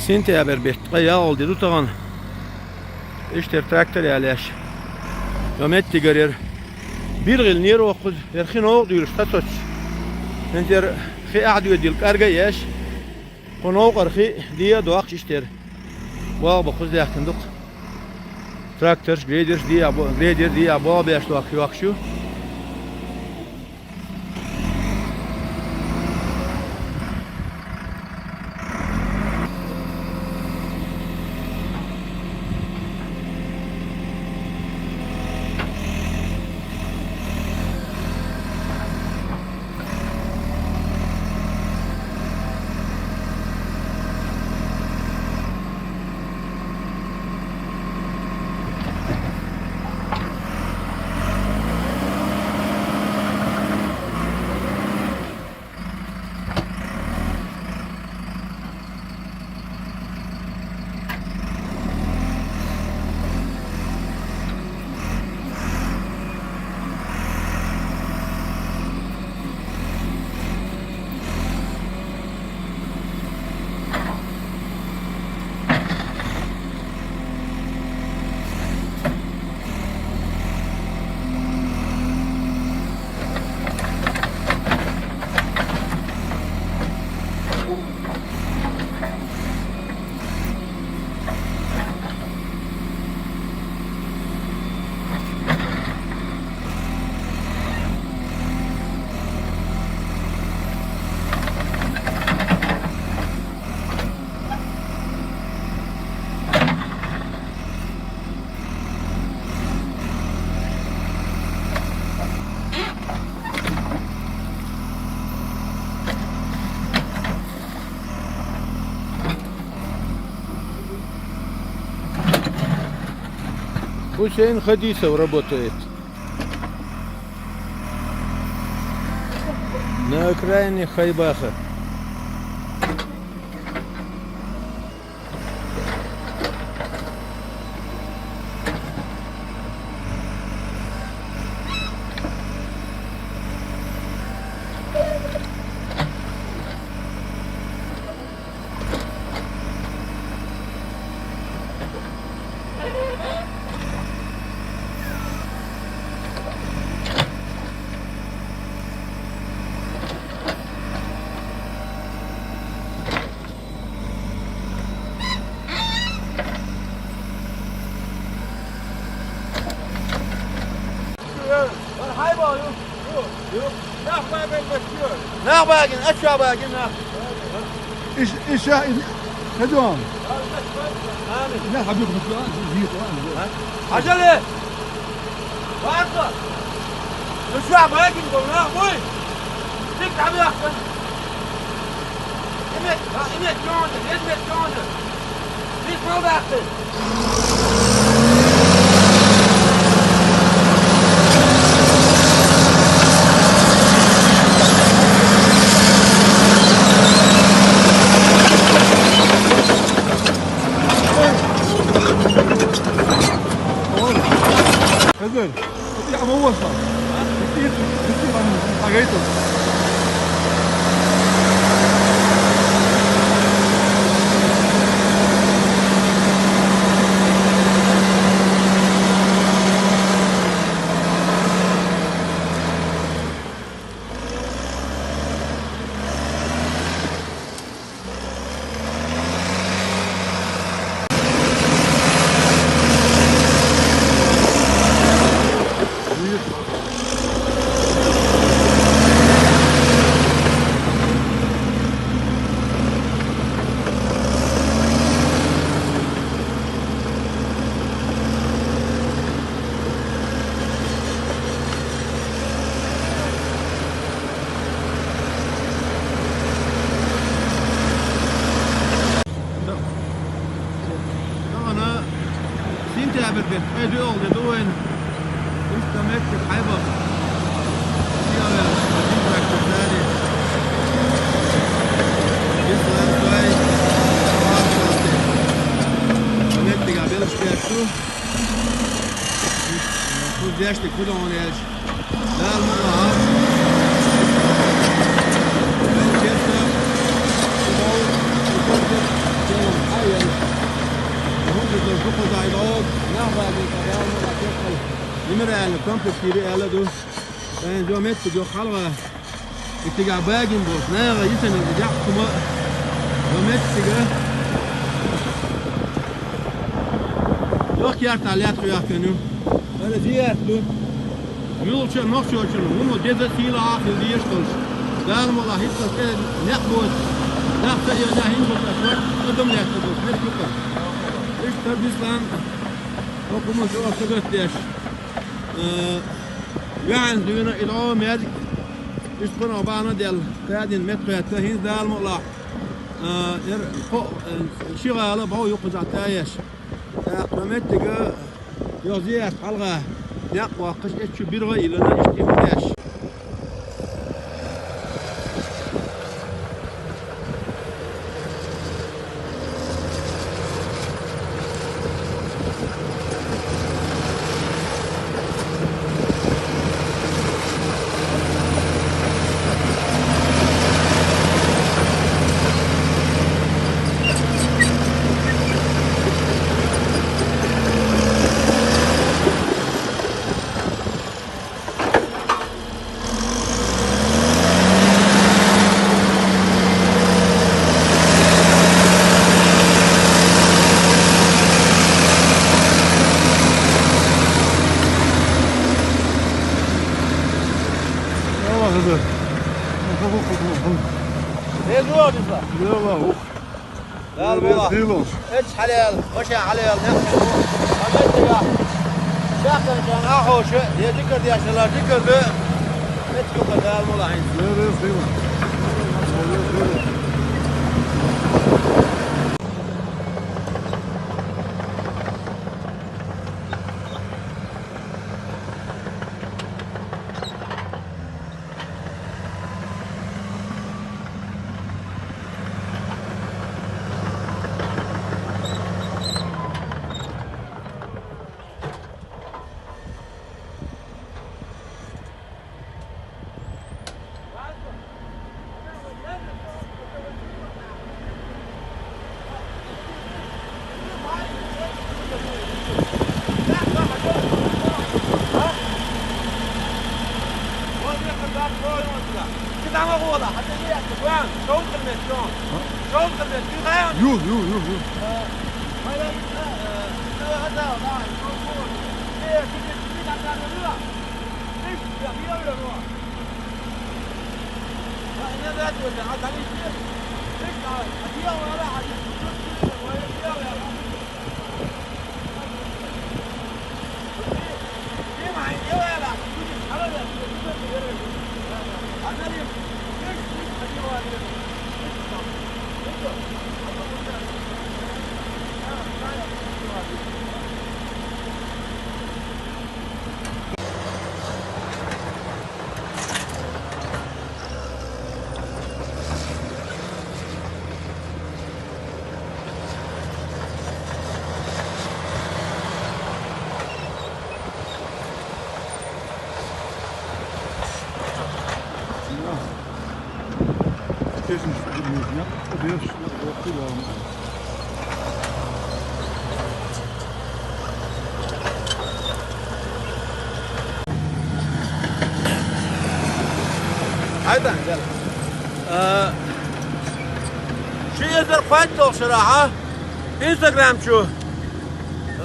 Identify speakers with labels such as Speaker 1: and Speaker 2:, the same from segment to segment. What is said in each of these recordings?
Speaker 1: Sentabr betqa yağıl dedi tağan. İşte traktör yerleş. Yamet digerer. Bir yıl nere okuz. Erkin oğuk diyor status. Enter xi acdı dil karga yaş. Konoğuk arxi diye doğak işler. Bağ bakuz yakındık. Traktör grader diye bağ beş doğak yok şu. Хусейн Хадисов работает на окраине Хайбаха.
Speaker 2: Nach Wagen, extra Wagen nach.
Speaker 3: ايش هدوم لا حبيبي
Speaker 2: عجلة. وأنت. extra Wagen قلنا أبوي. تيجي تعمل أحسن. إمت جوندر. ليش ما بأحسن؟
Speaker 3: خزر يا عم وصل كتير حاجاته
Speaker 1: Sentabr betqa yağıl dedi oyun. İşte Mektik Hayba. Deste cuidam onde eles dá uma garrafa o Tiner eller komplet kiri eller du. Ben jo met jo halva. İtiga bagin bu. Ne ya yiten ya kuma. Jo met tiga. Yok yer talyat koyak kenu. Öyle diğer du. Yolça nok çocuğun. Bunu deze sila ahil diye stol. Daarom Allah hiç de ne bu. Ne yapıyor ya hin bu taşlar. Adam ne yapıyor? Ne yapıyor? İşte bizden okumuş orta götler. يعني دوينا إلى مادك يسكن عبارة ديال قاعدين متقيات هين دال مطلع شغالة باو يقطع تايش قمتك يوزيات حلقة يقوى قش إتش بيرغي إلى نجتمتاش
Speaker 3: لا والله
Speaker 2: اتش حلال وش حلال نحن عملت يا شاكر كان اخوش يا ذكر يا شلا ذكر ده اتش قدام والله عين
Speaker 1: هذا شو يقدر قاتل صراحة انستغرام شو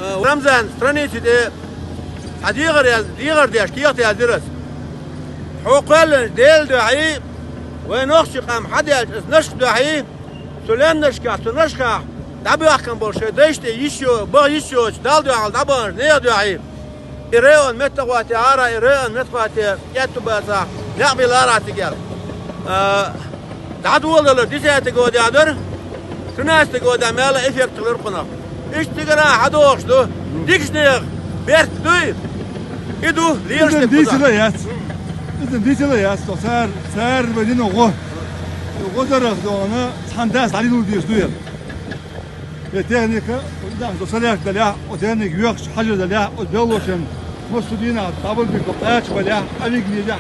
Speaker 1: رمزان سترانيتي دي ديغر ديش كيات يا درس حقل ديل دعي ونخش قام حد نشق دعي سلام نشكا سنشكا دبي أحكم برشة دشت يشيو با يشيو دال دعال دبان نيا دعي إيران متقواتي عارا إيران متقواتي يتبازا نعمل لارا تجال دعدو والله ديسة تقود يادر تناس تقود عمالة إفيك تغرقنا إيش تقرأ حدوش دو ديكش نيغ بيرت دوي إدو ليرش
Speaker 3: إذن ديسة لا ياس سار بدين غو درخ دونا سانداس علي نو ديش دوير التكنيكا قدام دوساليك دليا وتانيك يوكش حاجة دليا وبيلوشن مستودينا دبل بيكوباتش بليا أبيك نيجا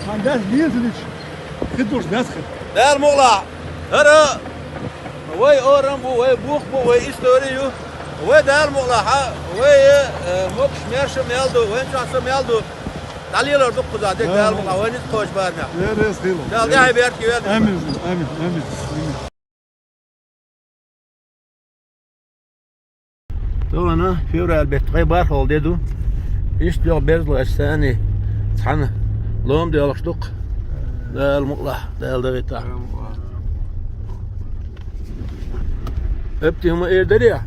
Speaker 3: سانداس ليزليش خدوش داسخل
Speaker 1: دار مغلع هرا وي أورم وي بوخ وي إستوريو
Speaker 2: وده المقلحة وهي مكش ميرشم يلدو وين شخصم يلدو تعالي له دق زادك ده المقلحة وين يتقوش بارنا
Speaker 3: يا ريس خيلو
Speaker 2: ده هاي بيركي وين
Speaker 3: امين امين امين
Speaker 1: طبعا فيورا البيت غيبار هول ديدو إيش ديو بيرزلو الثاني صحنا لوم ديال الشدق ده المقلح ده الدغيتا ابتي هما ايه دريا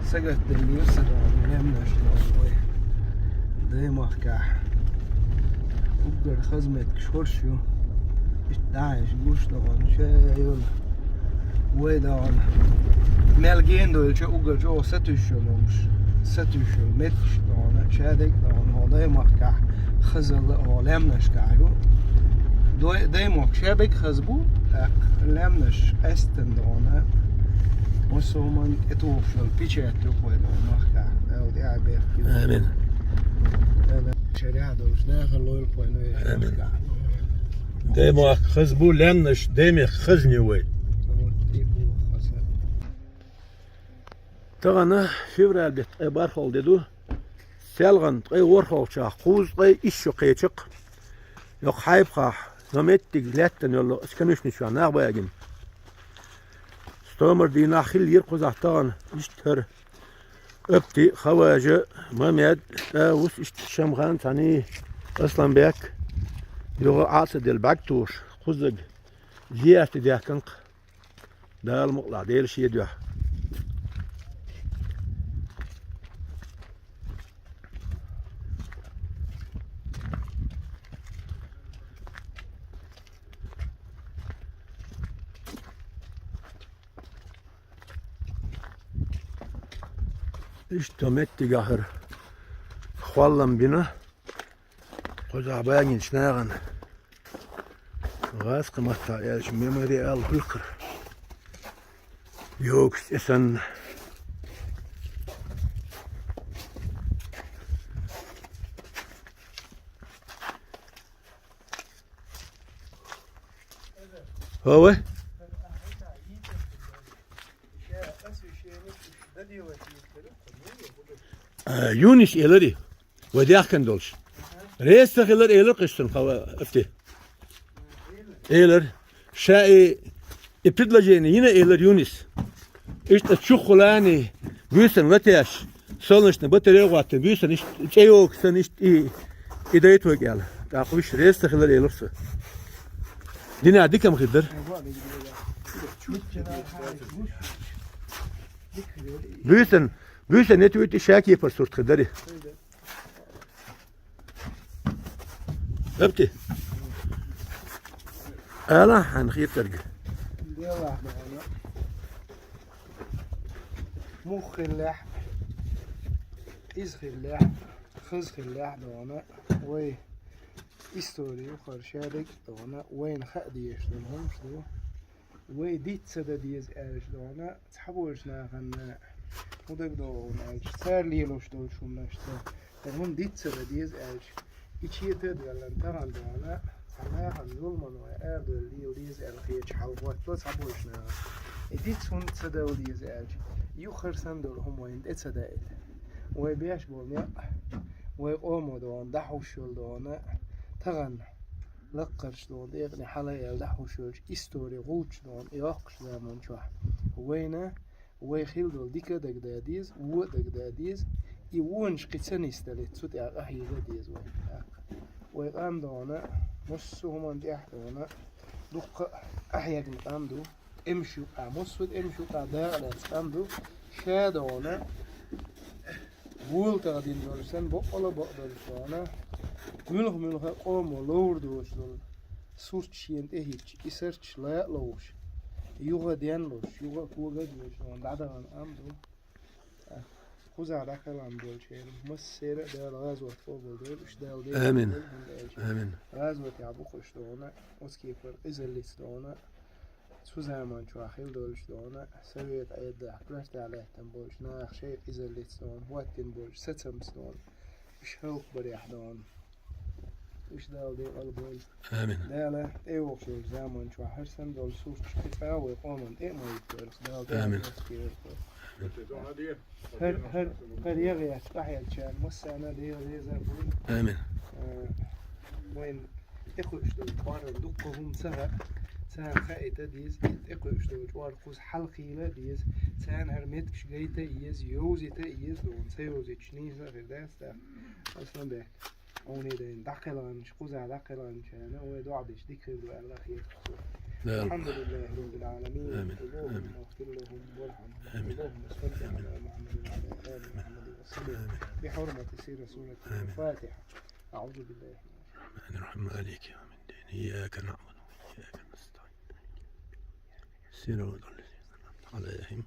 Speaker 4: سقط اللي يصير يمنا شلون ده محكا وقدر خزمة شورشو داعش قوش طبعا شايل ويدان ملقين دول شو وقدر جو ستوشلومش ستوشل متش طبعا شادك طبعا هذا محكا خزل عالمنش كايو ده محك شابك خزبو لمنش استن طبعا وسومن اتوفل بيشات يقول محكا او دي عبير
Speaker 1: امين
Speaker 4: شريعة دوش داخل لو البوينو
Speaker 1: امين ديما خزبو لانش ديمي خزني وي طبعا فيورا البيت غيبار هول ديدو سيلغن قي ورخول شاخ قوز قي إيشو قيشق يق حايب خاح نمتك لاتن يلو اسكنوش نشوان ناغ بايقين ستومر دي ناخيل يرقز احتغن اشتهر ابتي خواجه ماميد وس اشتشام غان تاني اصلا بيك يوغا عاصد ديال باكتوش خزق جيات ديال كنق دا المقلع ديال شي ديال İşte metti gahır xvallam bina qoza bagin şnagan gaz qımaqta yaş memori al hulqır yok esen هو يونس إيلري ودياخ كان دولش ريس تخيلر إيلر قشتن خوا أفتي إيلر شاي إبتدلجيني هنا إيلر يونس إيش تشخلاني بيسن وتياش سولنشنا بطريقة واتن بيسن إيش تيوك سن إيش إدايت وقال تاقوش ريس تخيلر إيلرس دينا عدي كم خدر بيسن نتويت شاكي فرصورت خدري ابتي انا حنخير ترجع
Speaker 4: مخ اللح إزخ اللح خزخ اللح دوانا وي إستوري وخرشادك دوانا وين خاديش دونهم شدو وي ديت سدا ديز إيش دوانا تحبوش ناخن ودك دوانا صار ليلوش دول شو نشتا تهم ديت سدا ديز إيش إيشيت دولن تران دوانا أنا عن ظلمن وأردل ليو ديز الخيج حوات بس تحبوش ناخن ديت سون سدا وديز إيش يخر سندول هم وين ديت سدا إيش وي بيش بولنيا وي قومو دوان دحوشول دوانا تغن لقرش دون إغني حلايا دحوشولش إستوري غولش دون إراقش زمان شوح وينا وي خيل دول ديكا دك داديز و دك داديز يوونش قتساني استلت سوت أحيي داديز وي قام دونا مصو همان دي أحدونا دق أحياك مقام دو امشو مصود امشو قادر قام دو شادونا بول تغدين دولشن بقلا بقدرشانا ملخ قوم ولور دوش دول سورتشين إهيج إسرتش لا لوش يوغا ديان لوش يوغا كوغا دوش دون بعد عن أمدو خوز على كلام دول شيء مسيرة دال غازوة فوق دول إيش دال ديل
Speaker 1: آمين آمين
Speaker 4: غازوة يعبوقش دونا وسكيفر إزليس دونا سو زمان شو أخيل دولش دونا سويت عيد عقلشت عليه تنبولش ناخ شيء إزليس دون وقت تنبولش ستمس دون مش هوك بريح دون إيش دال دي قلبين
Speaker 1: آمين
Speaker 4: دالة إيه وقشور زمان شو حرسن دول سوش كفاية ويقومن إيه ما يتكرس دال
Speaker 1: آمين.
Speaker 4: هر يغي أحيا كان مسانا دي زبون
Speaker 1: آمين
Speaker 4: وين إخو إشتو بار دقهم سها سان خائتة ديز إخو إشتو بار خوز حلقيلة ديز سان هرمت كشجيتة يز يوزيتة يز دون سيوزي تشنيزة غير داستا أصلا ده أوني دين دقلان شقوزة دقلان كان هو دعدش ذكر الله خير الحمد لله رب العالمين
Speaker 1: آمين.
Speaker 4: اللهم اغفر لهم وارحمهم
Speaker 1: آمين.
Speaker 4: اللهم صل على محمد وعلى آل محمد وسلم بحرمة سيرة سورة الفاتحة أعوذ بالله
Speaker 1: الرحمن الرحيم مالك يوم الدين إياك نعبد وإياك نستعين صراط الذين أنعمت عليهم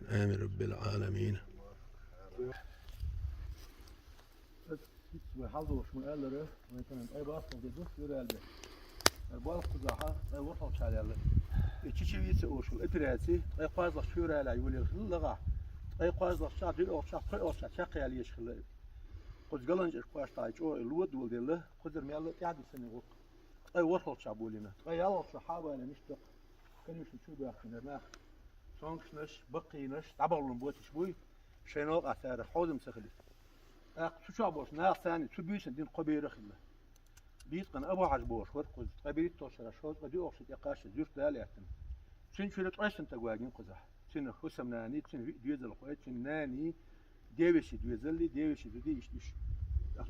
Speaker 1: آمين رب العالمين
Speaker 3: وحظوا شو قال له مثلا أي باص موجود في رالبه الباص قزحة أي وصل شالله يتشي يسوي شو إتراسي أي قاز شو رالا يقول لغة أي قاز شاطئ أو شاطئ أو شاقي عليه شخله قد قالنج إخبار تايج أو الود ولدله قدر ميلا تعدي سنة وق أي وصل شابولينا أي يلا صحابة أنا مشتاق كانوا يشوفوا بأخنا ما شانكنش بقينش تعبوا بوتش بوي شينوق أثار حوزم سخلي شو شابوش ناس ثاني شو بيش دين قبيلة خلا بيت كان أبو عجبوش ورقز قبيلة توصل شوط بدي أقصد يقاش زيوت دالياتن شين شو لتعيش أنت جواجين قزح شين خصم ناني شين ديوز الخوات شين ناني ديوش دوزلي ديوش بدي يشتش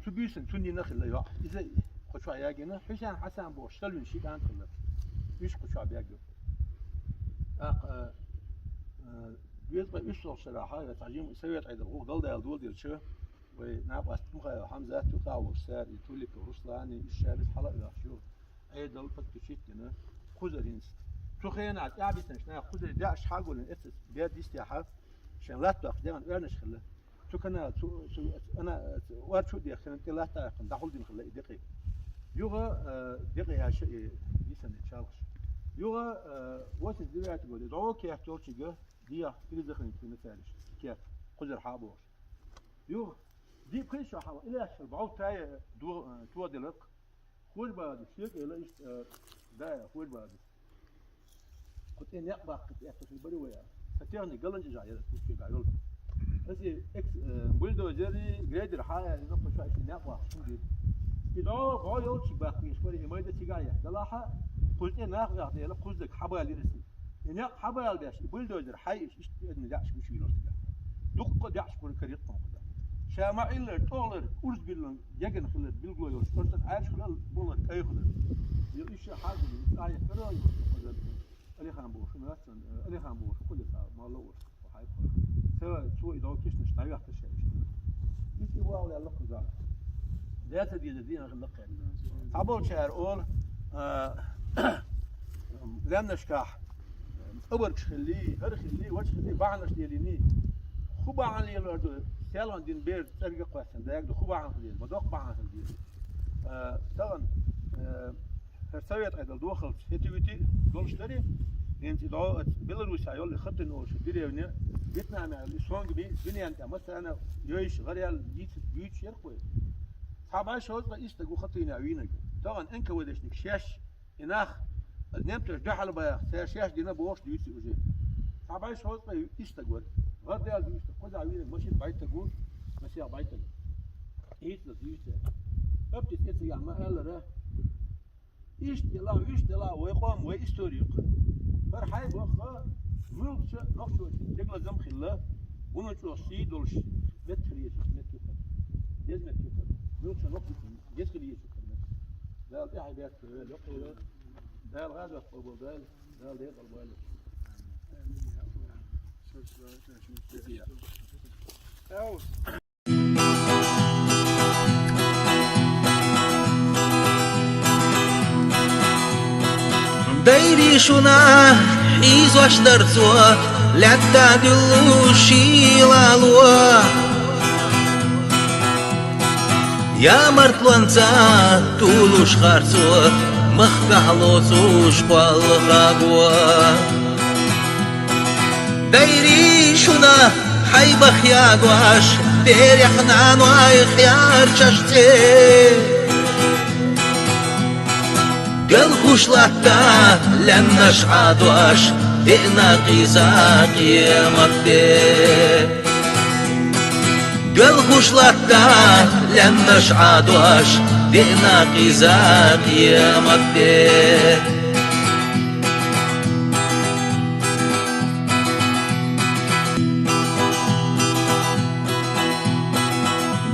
Speaker 3: شو بيش شوني نخلا يا إذا خشوا ياجينا حسن حسن بوش تلون شيء كان خلا إيش خشوا بياجو بيزبط إيش الصراحة تعجيم سويت عيد الغوغ ضل ده الدول ديال شو ونعرف أستمخ حمزة تقع وسار يتولي كروسلاني الشارس حلق يخشوا أي ضل فتشيت جنا خزرينس شو خينا عتابي تنشنا خزر داعش حاجة ولا إتس بيد استياحة عشان لا تأخذين أرنش خلا شو كنا شو أنا وارد شو دي خلنا لا تأخذ دخل دين خلا دقيق يوغا دقيق هالشيء يسند شالش يوغا وقت الدراسة تقول دعوة كيف تورشيجا ديا إلى دخلين في مثالش كيف خزر حابوش يوغا دي كل شيء حاول إلى آخر بعض تاي دو دلق خوش بعد الشيء إلى إيش ده خوش بعد كنت إني أقبل كنت أكتشف بدوية فتيرني قلنا جاي كنت جايول بس إكس بولدو جري جريدر حاجة نقطة شوية إني أقبل شندي إذا بعض يوتش باقي شوية ما يدري تجاية دلاها قلت إني أقبل يعني لا قصدك حبايا لرسي إني حبايا الباش بولدو جر حي إيش إني داعش مش يلوس دق داعش كل كريت قمقدا شامع إلا طالر أرز بيلن يجن خلت بالجوي وشرطن عايش خلال بولر أي خلال يليش حاجة ساعة كراي خلال اللي خان بوش مثلا اللي خان بوش كل ساعة ما لوش وحاي سواء شو إذا كيش نشتري واحد شيء يجي واو يلا خذا ده تدي الدين غلق عبور شهر أول لم نشكح أبرك خليه هرخليه وش خليه بعناش دياليني خوب عن اللي الأردن سيالون دين بير ترجع قاسم ده يقدر خوب عن خليه بدوق بعن خليه طبعا هرسويت عيد الدوخل هتيجي دول شتري انت دعوة بيلاروس يقول لي خط النوش ديري بيتنا مع الإسلام بني أنت مثلا أنا يعيش غير جيت شرقوي طبعا شو هذا يستجو خطينا عينك طبعا إنك ودشنك شاش إناخ نمت رجع على بيا شاش دينا بوش ديوتي وجه طبعا شو هذا يستجو غير ده ديوتي خد عينك ماشي بعيد تقول ماشي بعيد تقول إيش ديوتي أبتدي يعني ما قال له إيش دلا ويقام ويستوريق فرحي بخا ملوش نقص تقل زم خلا ونشلو سيدولش متريش متوكل جز متوكل ملوش نقص جز خليه شكر ده الإحي بيت يقول ده الغاز قبل ده ده البال
Speaker 5: دايري شونا حيزو اشترزوا لعتادلو شيلالوا يا مرتلانزا تولوش خارزوا مخكحلوزوش بالغاقوا دايري شونا حيبخ ياقواش برحنا نوعي خيار شاشتي قل خوشلاتا لما شعادواش دئنا قيزاق يمكتي قل خوشلاتا لما شعادواش دئنا قيزاق يمكتي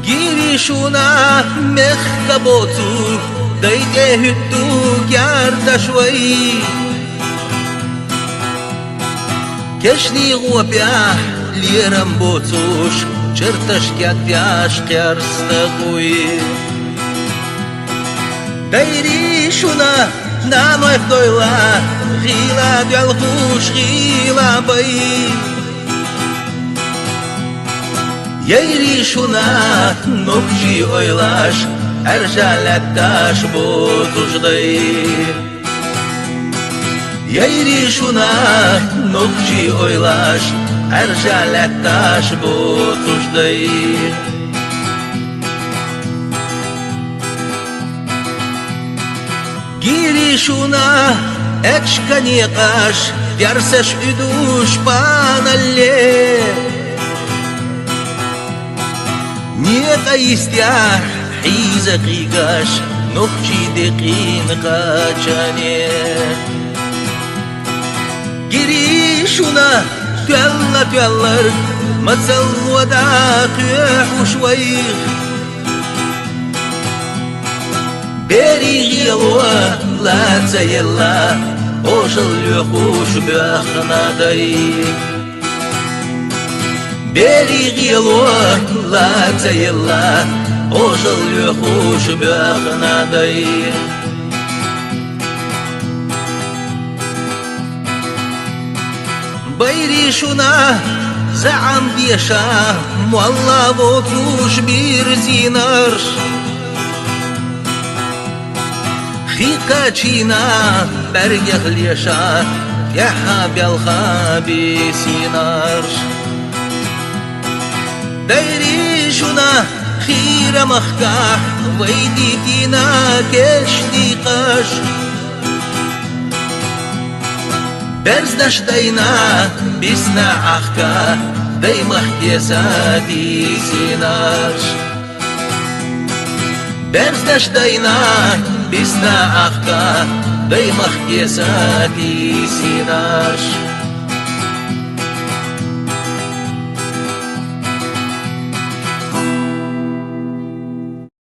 Speaker 5: Girişuna mehkabotu Dayde hüttü yarda şvay Keşni guapyah liram botuş Çırtaş gyatyaş kyarsda guy Dayrişuna nanoy doyla Gila düel huş gila bay Yayrişuna nokçi oylaş Erjalettaş bu tujday Yayrişuna nokçi oylaş Erjalettaş bu tujday Girişuna ekşkanikaş Yarsaş üduş panalle Нека истяр حيزة قيقاش نخشي دقين قاچاني قريشنا تيلا تيلر متسل وداق وشويخ بيري غيلوا لا تيلا وشل يخوش بأخنا دايق Береги ла цейла, ожил лёхуш бяхнадай. Байришуна заам беша, муалла вотуш бирзинар. Хикачина бергех леша, яха бялха бесинар. Dayrishuna khira makhkah Wayditina keshdi qash Berzdash dayna bisna akhka Day mahkesati sinash Berzdash dayna bisna akhka Day mahkesati sinash